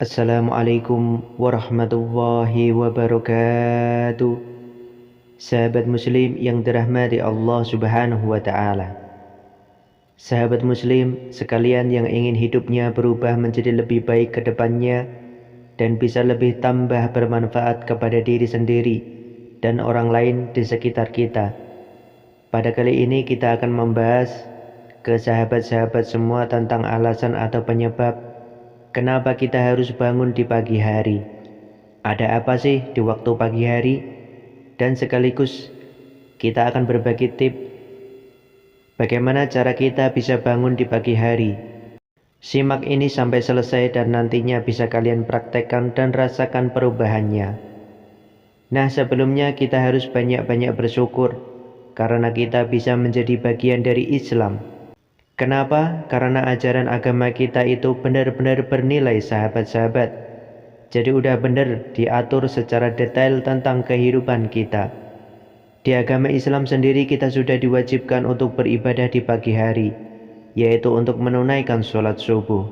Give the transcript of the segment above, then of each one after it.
Assalamualaikum warahmatullahi wabarakatuh. Sahabat muslim yang dirahmati Allah subhanahu wa ta'ala. Sahabat muslim sekalian yang ingin hidupnya berubah menjadi lebih baik ke depannya dan bisa lebih tambah bermanfaat kepada diri sendiri dan orang lain di sekitar kita. Pada kali ini kita akan membahas ke sahabat-sahabat semua tentang alasan atau penyebab kenapa kita harus bangun di pagi hari. Ada apa sih di waktu pagi hari? Dan sekaligus kita akan berbagi tips bagaimana cara kita bisa bangun di pagi hari. Simak ini sampai selesai dan nantinya bisa kalian praktekkan dan rasakan perubahannya. Nah, sebelumnya kita harus banyak-banyak bersyukur karena kita bisa menjadi bagian dari Islam. Kenapa? Karena ajaran agama kita itu benar-benar bernilai sahabat-sahabat. Jadi udah benar diatur secara detail tentang kehidupan kita. Di agama Islam sendiri kita sudah diwajibkan untuk beribadah di pagi hari, yaitu untuk menunaikan sholat subuh.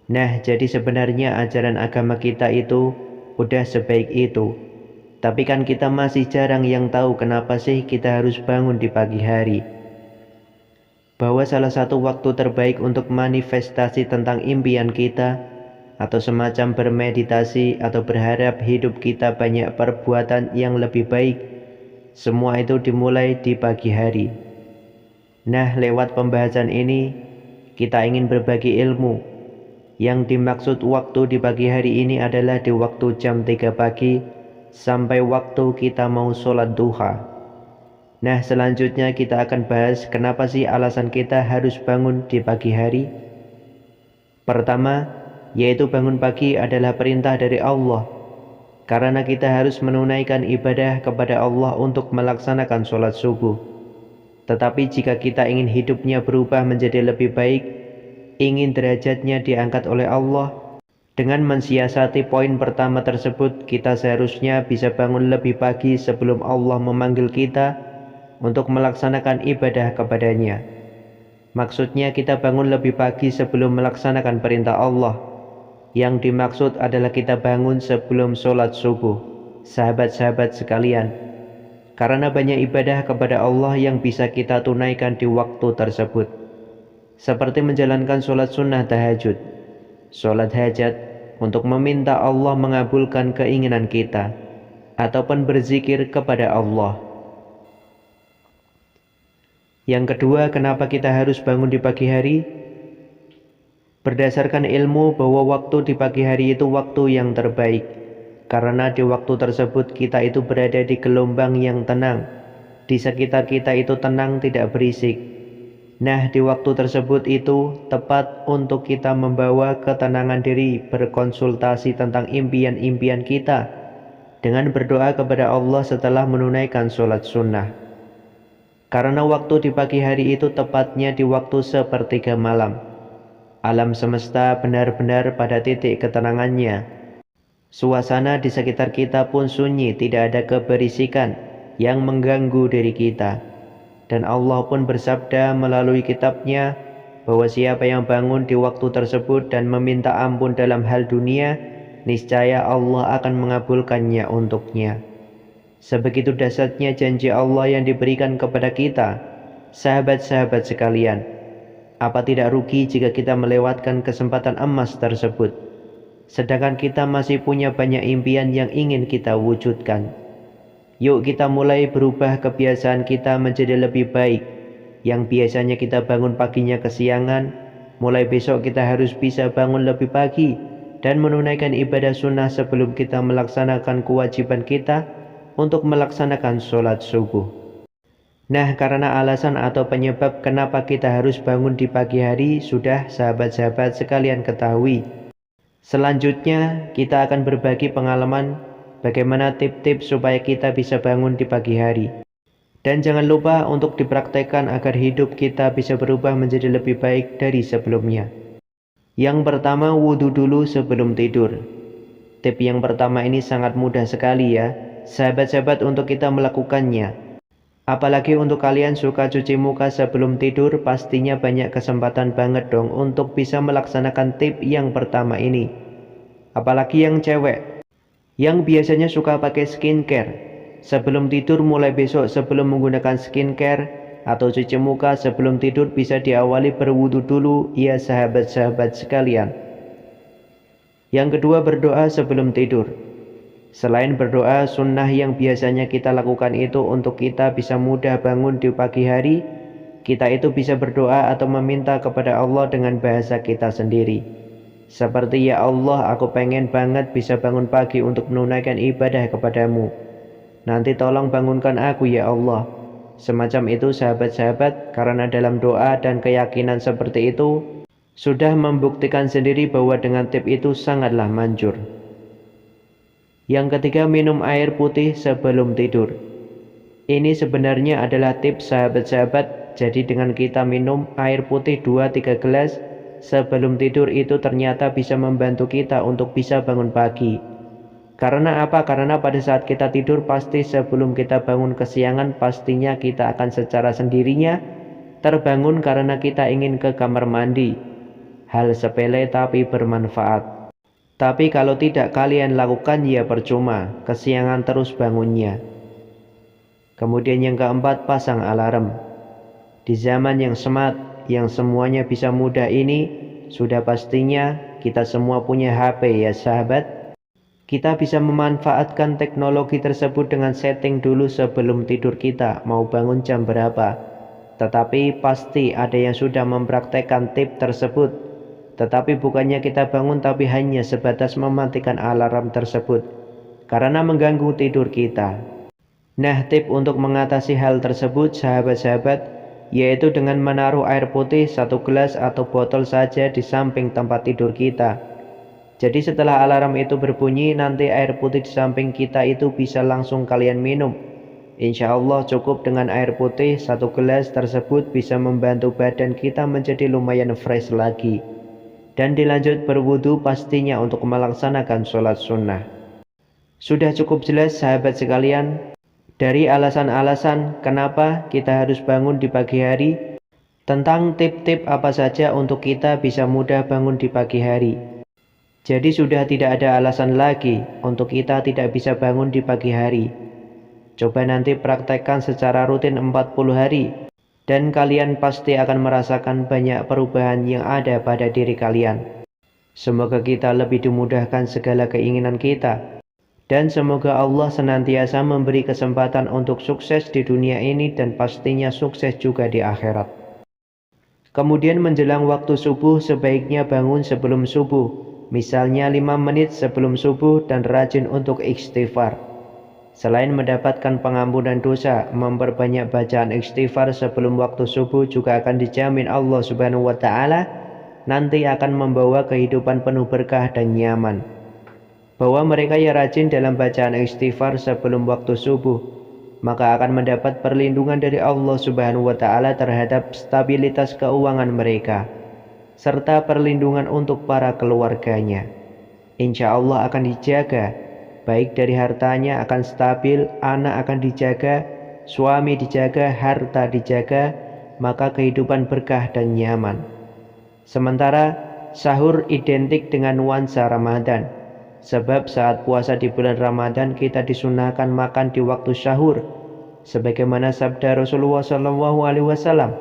Nah, jadi sebenarnya ajaran agama kita itu udah sebaik itu. Tapi kan kita masih jarang yang tahu kenapa sih kita harus bangun di pagi hari. Bahwa salah satu waktu terbaik untuk manifestasi tentang impian kita atau semacam bermeditasi atau berharap hidup kita banyak perbuatan yang lebih baik, semua itu dimulai di pagi hari. Nah, lewat pembahasan ini kita ingin berbagi ilmu. Yang dimaksud waktu di pagi hari ini adalah di waktu jam 3 pagi sampai waktu kita mau sholat duha. Nah, selanjutnya kita akan bahas kenapa sih alasan kita harus bangun di pagi hari. Pertama, yaitu bangun pagi adalah perintah dari Allah. Karena kita harus menunaikan ibadah kepada Allah untuk melaksanakan sholat subuh. Tetapi jika kita ingin hidupnya berubah menjadi lebih baik, ingin derajatnya diangkat oleh Allah, dengan mensiasati poin pertama tersebut, kita seharusnya bisa bangun lebih pagi sebelum Allah memanggil kita untuk melaksanakan ibadah kepadanya. Maksudnya kita bangun lebih pagi sebelum melaksanakan perintah Allah. Yang dimaksud adalah kita bangun sebelum sholat subuh. Sahabat-sahabat sekalian, karena banyak ibadah kepada Allah yang bisa kita tunaikan di waktu tersebut, seperti menjalankan sholat sunnah tahajud, sholat hajat untuk meminta Allah mengabulkan keinginan kita, ataupun berzikir kepada Allah. Yang kedua, kenapa kita harus bangun di pagi hari? Berdasarkan ilmu bahwa waktu di pagi hari itu waktu yang terbaik, karena di waktu tersebut kita itu berada di gelombang yang tenang, di sekitar kita itu tenang, tidak berisik. Nah, di waktu tersebut itu tepat untuk kita membawa ketenangan diri, berkonsultasi tentang impian-impian kita dengan berdoa kepada Allah setelah menunaikan sholat sunnah. Karena waktu di pagi hari itu tepatnya di waktu sepertiga malam. Alam semesta benar-benar pada titik ketenangannya. Suasana di sekitar kita pun sunyi, tidak ada keberisikan yang mengganggu diri kita. Dan Allah pun bersabda melalui kitabnya bahwa siapa yang bangun di waktu tersebut dan meminta ampun dalam hal dunia, niscaya Allah akan mengabulkannya untuknya. Sebegitu dahsyatnya janji Allah yang diberikan kepada kita. Sahabat-sahabat sekalian, apa tidak rugi jika kita melewatkan kesempatan emas tersebut, sedangkan kita masih punya banyak impian yang ingin kita wujudkan. Yuk kita mulai berubah kebiasaan kita menjadi lebih baik. Yang biasanya kita bangun paginya kesiangan, mulai besok kita harus bisa bangun lebih pagi dan menunaikan ibadah sunnah sebelum kita melaksanakan kewajiban kita untuk melaksanakan sholat subuh. Nah, karena alasan atau penyebab kenapa kita harus bangun di pagi hari sudah sahabat-sahabat sekalian ketahui. Selanjutnya kita akan berbagi pengalaman bagaimana tips-tips supaya kita bisa bangun di pagi hari. Dan jangan lupa untuk dipraktekkan agar hidup kita bisa berubah menjadi lebih baik dari sebelumnya. Yang pertama, wudhu dulu sebelum tidur. Tips yang pertama ini sangat mudah sekali ya, sahabat-sahabat, untuk kita melakukannya. Apalagi untuk kalian suka cuci muka sebelum tidur, pastinya banyak kesempatan banget dong untuk bisa melaksanakan tips yang pertama ini. Apalagi yang cewek, yang biasanya suka pakai skincare. Sebelum tidur mulai besok sebelum menggunakan skincare atau cuci muka sebelum tidur bisa diawali berwudu dulu, ya sahabat-sahabat sekalian. Yang kedua, berdoa sebelum tidur. Selain berdoa, sunnah yang biasanya kita lakukan itu untuk kita bisa mudah bangun di pagi hari. Kita itu bisa berdoa atau meminta kepada Allah dengan bahasa kita sendiri. Seperti, ya Allah, aku pengen banget bisa bangun pagi untuk menunaikan ibadah kepadamu. Nanti tolong bangunkan aku ya Allah. Semacam itu sahabat-sahabat, karena dalam doa dan keyakinan seperti itu sudah membuktikan sendiri bahwa dengan tip itu sangatlah manjur. Yang ketiga, minum air putih sebelum tidur. Ini sebenarnya adalah tips sahabat-sahabat. Jadi dengan kita minum air putih 2-3 gelas sebelum tidur itu ternyata bisa membantu kita untuk bisa bangun pagi. Karena apa? Karena pada saat kita tidur pasti sebelum kita bangun kesiangan pastinya kita akan secara sendirinya terbangun karena kita ingin ke kamar mandi. Hal sepele tapi bermanfaat. Tapi kalau tidak kalian lakukan ya percuma, kesiangan terus bangunnya. Kemudian yang keempat, pasang alarm. Di zaman yang smart, yang semuanya bisa mudah ini, sudah pastinya kita semua punya HP ya sahabat. Kita bisa memanfaatkan teknologi tersebut dengan setting dulu sebelum tidur kita mau bangun jam berapa. Tetapi pasti ada yang sudah mempraktekkan tip tersebut. Tetapi bukannya kita bangun tapi hanya sebatas mematikan alarm tersebut karena mengganggu tidur kita. Nah, tip untuk mengatasi hal tersebut sahabat-sahabat, yaitu dengan menaruh air putih 1 gelas atau botol saja di samping tempat tidur kita. Jadi setelah alarm itu berbunyi, nanti air putih di samping kita itu bisa langsung kalian minum. Insya Allah cukup dengan air putih 1 gelas tersebut bisa membantu badan kita menjadi lumayan fresh lagi. Dan dilanjut berwudu pastinya untuk melaksanakan sholat sunnah. Sudah cukup jelas sahabat sekalian dari alasan-alasan kenapa kita harus bangun di pagi hari, tentang tip-tip apa saja untuk kita bisa mudah bangun di pagi hari. Jadi sudah tidak ada alasan lagi untuk kita tidak bisa bangun di pagi hari. Coba nanti praktekkan secara rutin 40 hari dan kalian pasti akan merasakan banyak perubahan yang ada pada diri kalian. Semoga kita lebih dimudahkan segala keinginan kita. Dan semoga Allah senantiasa memberi kesempatan untuk sukses di dunia ini dan pastinya sukses juga di akhirat. Kemudian menjelang waktu subuh sebaiknya bangun sebelum subuh. Misalnya 5 menit sebelum subuh dan rajin untuk istighfar. Selain mendapatkan pengampunan dosa, memperbanyak bacaan istighfar sebelum waktu subuh juga akan dijamin Allah Subhanahu wa Ta'ala nanti akan membawa kehidupan penuh berkah dan nyaman. Bahwa mereka yang rajin dalam bacaan istighfar sebelum waktu subuh, maka akan mendapat perlindungan dari Allah Subhanahu wa Ta'ala terhadap stabilitas keuangan mereka, serta perlindungan untuk para keluarganya. Insya Allah akan dijaga, baik dari hartanya akan stabil, anak akan dijaga, suami dijaga, harta dijaga, maka kehidupan berkah dan nyaman. Sementara sahur identik dengan nuansa Ramadan. Sebab saat puasa di bulan Ramadan kita disunahkan makan di waktu sahur. Sebagaimana sabda Rasulullah SAW,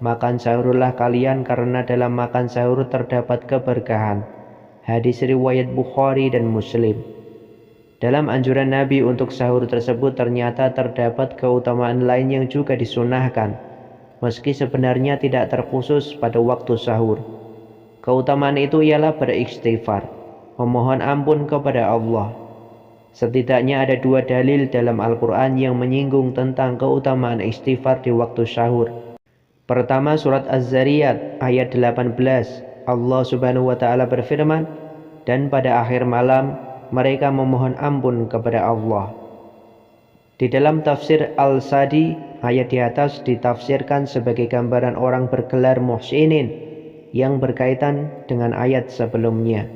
makan sahurlah kalian karena dalam makan sahur terdapat keberkahan. Hadis riwayat Bukhari dan Muslim. Dalam anjuran Nabi untuk sahur tersebut ternyata terdapat keutamaan lain yang juga disunahkan, meski sebenarnya tidak terkhusus pada waktu sahur. Keutamaan itu ialah beristighfar, memohon ampun kepada Allah. Setidaknya ada 2 dalil dalam Al-Quran yang menyinggung tentang keutamaan istighfar di waktu sahur. Pertama, surat Az-Zariyat ayat 18. Allah Subhanahu wa Ta'ala berfirman, dan pada akhir malam mereka memohon ampun kepada Allah. Di dalam tafsir Al-Sadi, ayat di atas ditafsirkan sebagai gambaran orang bergelar muhsinin yang berkaitan dengan ayat sebelumnya.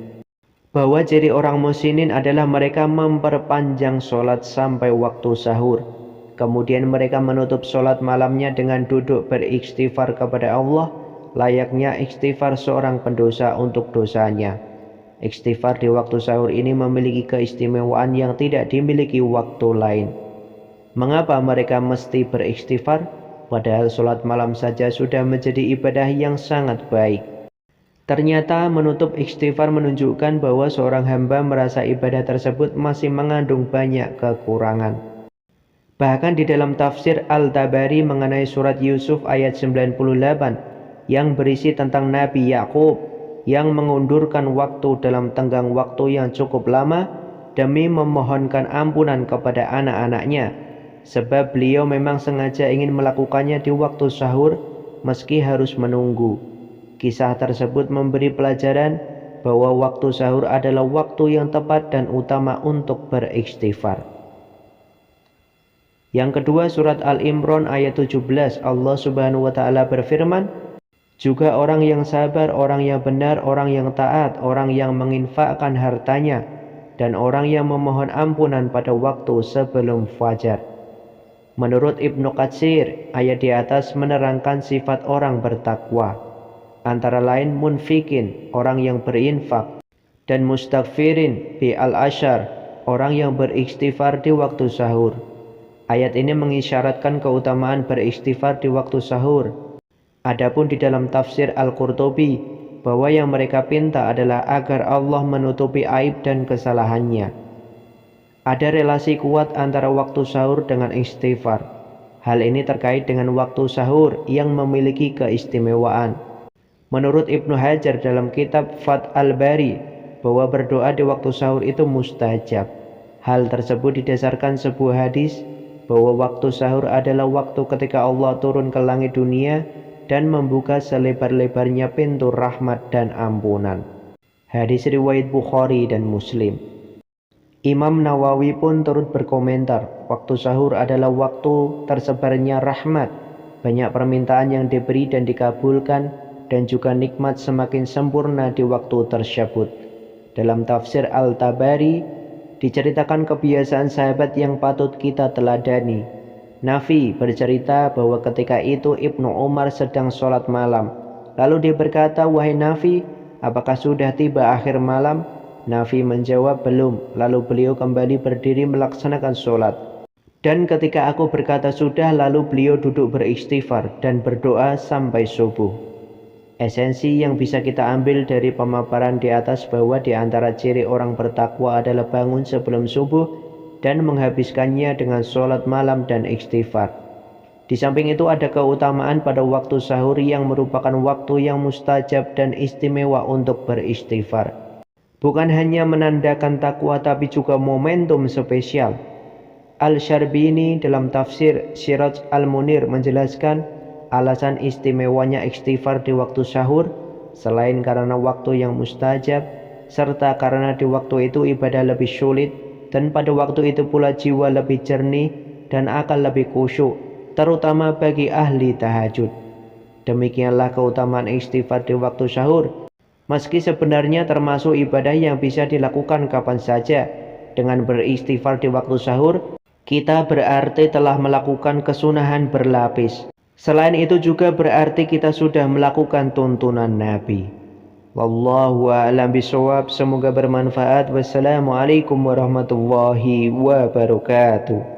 Bahwa ciri orang muhsinin adalah mereka memperpanjang sholat sampai waktu sahur. Kemudian mereka menutup sholat malamnya dengan duduk beristighfar kepada Allah, layaknya istighfar seorang pendosa untuk dosanya. Istighfar di waktu sahur ini memiliki keistimewaan yang tidak dimiliki waktu lain. Mengapa mereka mesti beristighfar? Padahal sholat malam saja sudah menjadi ibadah yang sangat baik. Ternyata menutup istighfar menunjukkan bahwa seorang hamba merasa ibadah tersebut masih mengandung banyak kekurangan. Bahkan di dalam tafsir Al-Tabari mengenai surat Yusuf ayat 98 yang berisi tentang Nabi Yakub yang mengundurkan waktu dalam tenggang waktu yang cukup lama demi memohonkan ampunan kepada anak-anaknya, sebab beliau memang sengaja ingin melakukannya di waktu sahur meski harus menunggu. Kisah tersebut memberi pelajaran bahwa waktu sahur adalah waktu yang tepat dan utama untuk beristighfar. Yang kedua, surat Al-Imran ayat 17, Allah Subhanahu wa taala berfirman, juga orang yang sabar, orang yang benar, orang yang taat, orang yang menginfakkan hartanya, dan orang yang memohon ampunan pada waktu sebelum fajar. Menurut Ibnu Katsir, ayat di atas menerangkan sifat orang bertakwa, antara lain munfikin, orang yang berinfak, dan mustaghfirin bi al-ashar, orang yang beristighfar di waktu sahur. Ayat ini mengisyaratkan keutamaan beristighfar di waktu sahur. Adapun di dalam tafsir Al-Qurtubi, bahwa yang mereka pinta adalah agar Allah menutupi aib dan kesalahannya. Ada relasi kuat antara waktu sahur dengan istighfar. Hal ini terkait dengan waktu sahur yang memiliki keistimewaan. Menurut Ibnu Hajar dalam kitab Fath al-Bari, bahwa berdoa di waktu sahur itu mustajab. Hal tersebut didasarkan sebuah hadis bahwa waktu sahur adalah waktu ketika Allah turun ke langit dunia dan membuka selebar-lebarnya pintu rahmat dan ampunan. Hadis riwayat Bukhari dan Muslim. Imam Nawawi pun turut berkomentar, waktu sahur adalah waktu tersebarnya rahmat, banyak permintaan yang diberi dan dikabulkan, dan juga nikmat semakin sempurna di waktu tersebut. Dalam tafsir Al-Tabari diceritakan kebiasaan sahabat yang patut kita teladani. Nafi bercerita bahwa ketika itu Ibnu Umar sedang sholat malam. Lalu dia berkata, wahai Nafi, apakah sudah tiba akhir malam? Nafi menjawab, belum. Lalu beliau kembali berdiri melaksanakan sholat. Dan ketika aku berkata sudah, lalu beliau duduk beristighfar dan berdoa sampai subuh. Esensi yang bisa kita ambil dari pemaparan di atas bahwa di antara ciri orang bertakwa adalah bangun sebelum subuh dan menghabiskannya dengan sholat malam dan istighfar. Di samping itu ada keutamaan pada waktu sahur yang merupakan waktu yang mustajab dan istimewa untuk beristighfar. Bukan hanya menandakan takwa tapi juga momentum spesial. Al-Syarbini dalam tafsir Siraj Al-Munir menjelaskan alasan istimewanya istighfar di waktu sahur, selain karena waktu yang mustajab, serta karena di waktu itu ibadah lebih sulit, dan pada waktu itu pula jiwa lebih jernih dan akal lebih khusyuk, terutama bagi ahli tahajud. Demikianlah keutamaan istighfar di waktu sahur. Meski sebenarnya termasuk ibadah yang bisa dilakukan kapan saja, dengan beristighfar di waktu sahur, kita berarti telah melakukan kesunahan berlapis. Selain itu juga berarti kita sudah melakukan tuntunan Nabi. Wallahu a'lam bishawab. Semoga bermanfaat. Wassalamualaikum warahmatullahi wabarakatuh.